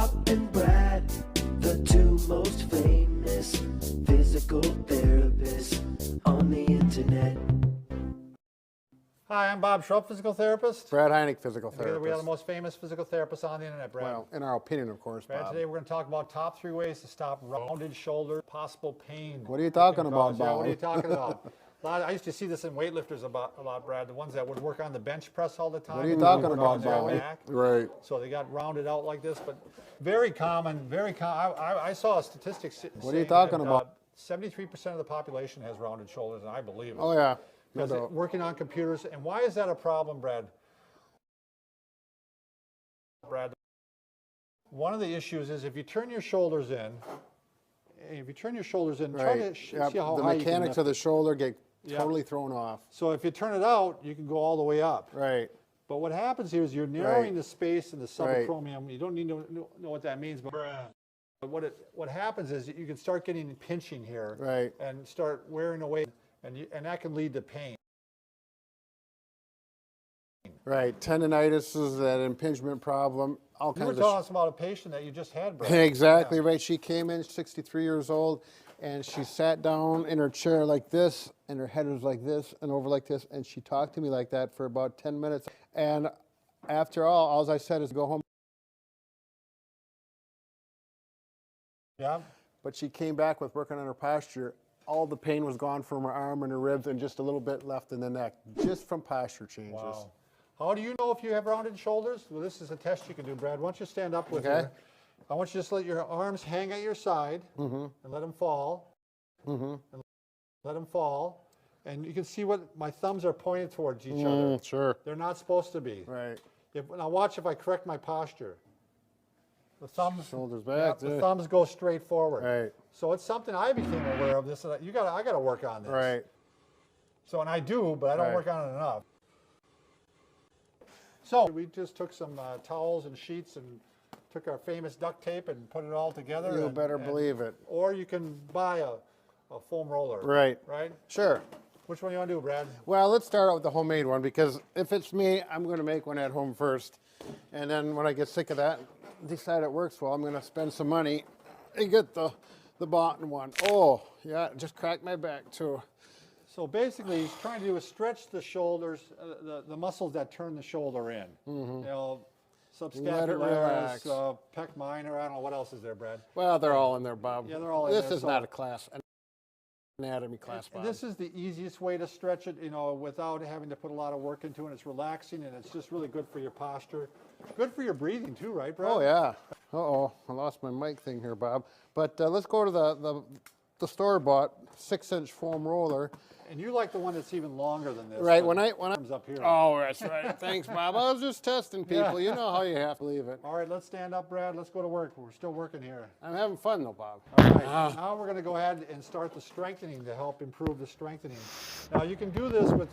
Bob and Brad, the two most famous physical therapists on the internet. Hi, I'm Bob Schrupp, physical therapist. Brad Heineck, physical Together we are the therapist. most famous physical therapists on the internet, Brad. Well, in our opinion, of course, Brad, Bob. today we're going to talk about top 3 ways to stop rounded shoulder, possible pain. What are you talking about, Yeah, Bob? what are you talking about? I used to see this in weightlifters a lot, Brad. The ones that would work on the bench press all the time. What are you and talking work about, on their Bob? back. Right. So they got rounded out like this, but very common, very common. I saw a statistic What are you talking about? 73% of the population has rounded shoulders, and I believe it. Oh, yeah. No Because doubt. working on computers, and why is that a problem, Brad? One of the issues is if you turn your shoulders in, try to Yep. see how the high you can mechanics lift. of the shoulder get Yep. totally thrown off. So if you turn it out, you can go all the way up. Right. But what happens here is you're narrowing Right. the space in the Right. subacromium. You don't need to know what that means, but what happens is you can start getting pinching here Right. and start wearing away, and that can lead to pain. Right. Tendinitis is that impingement problem. All You were kinds telling of. us about a patient that you just had, Brad. Exactly Yeah. right. She came in, 63 years old, and she sat down in her chair like this, and her head was like this and over like this, and she talked to me like that for about 10 minutes. And after all I said is go home. Yeah. But she came back with working on her posture. All the pain was gone from her arm and her ribs, and just a little bit left in the neck, just from posture changes. Wow. How do you know if you have rounded shoulders? Well, this is a test you can do, Brad. Why don't you stand up with Okay. her? I want you to just let your arms hang at your side and let them fall. And let them fall. And you can see what my thumbs are pointed towards each other. Sure. They're not supposed to be. Right. Now watch if I correct my posture. The thumbs, Shoulders yeah, back. the thumbs go straight forward. Right. So it's something I became aware of this. And I got to work on this. Right. So, and I do, but I don't Right. work on it enough. So we just took some towels and sheets and took our famous duct tape and put it all together. You better believe it. Or you can buy a foam roller. Right. Right? Sure. Which one do you want to do, Brad? Well, let's start out with the homemade one, because if it's me, I'm going to make one at home first. And then when I get sick of that, decide it works well, I'm going to spend some money and get the bottom one. Oh, yeah, it just cracked my back too. So basically, he's trying to do is stretch the shoulders, the muscles that turn the shoulder in. You know, Let it subscapularis, relax. pec minor. I don't know what else is there, Brad. Well, they're all in there, Bob. Yeah, they're all in This there, is so- not a class, an anatomy class, Bob. This is the easiest way to stretch it, you know, without having to put a lot of work into it. It's relaxing, and it's just really good for your posture. Good for your breathing too, right, Brad? Oh, yeah. Uh-oh, I lost my mic thing here, Bob. But let's go to the store-bought 6-inch foam roller. And you like the one that's even longer than this. Right, but when I comes up here. Oh, that's right. Thanks, Bob. I was just testing people. You know how you have to leave it. All right, let's stand up, Brad. Let's go to work. We're still working here. I'm having fun though, Bob. All right, now we're going to go ahead and start the strengthening to help improve the strengthening. Now you can do this with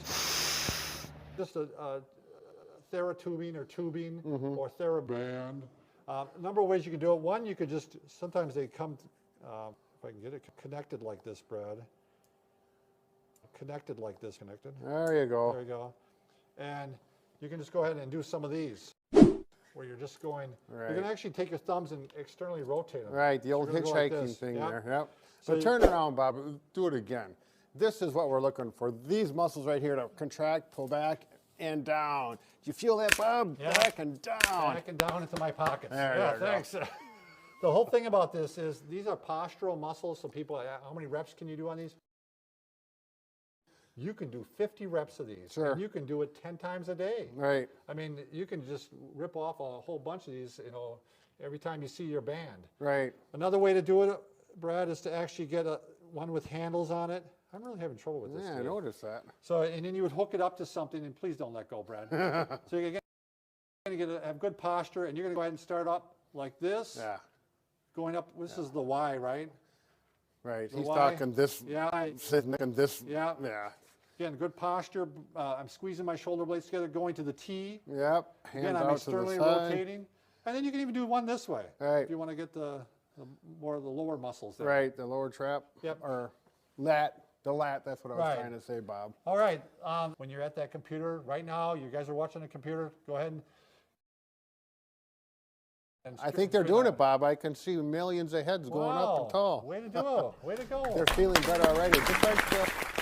just a TheraTubing or tubing or TheraBand. A number of ways you can do it. One, you could just, sometimes they come, if I can get it connected like this, Brad. Connected like this, connected. There you go. There you go. And you can just go ahead and do some of these where you're just going, Right. you can actually take your thumbs and externally rotate them. Right, the old you're gonna go like hitchhiking this. thing Yep. there. Yep. So So turn around, Bob. Do it again. This is what we're looking for. These muscles right here to contract, pull back, and down. Do you feel that, Bob? Yeah. Back and down. Back and down into my pockets. There Yeah, you go. thanks. The whole thing about this is these are postural muscles. So people, how many reps can you do on these? You can do 50 reps of these. Sure. And you can do it 10 times a day. Right. I mean, you can just rip off a whole bunch of these, you know, every time you see your band. Right. Another way to do it, Brad, is to actually get one with handles on it. I'm really having trouble with this. Yeah, I today. noticed that. So, and then you would hook it up to something, and please don't let go, Brad. So you're going to have good posture, and you're going to go ahead and start up like this. Yeah. Going up, this is the Y, right? Right. The He's Y. talking this, Yeah. sitting in this. Yeah. Yeah. Again, good posture. I'm squeezing my shoulder blades together, going to the T. Yep. Hands Again, I'm out to externally the side. rotating. And then you can even do one this way. Right. If you want to get the more of the lower muscles there. Right. The lower trap. Yep. Or lat. The lat. That's what I was Right. trying to say, Bob. All right. When you're at that computer right now, you guys are watching the computer, go ahead and I think they're doing it, Bob. I can see millions of heads going up and tall. Way to do it. Way to go. They're feeling better already. Just like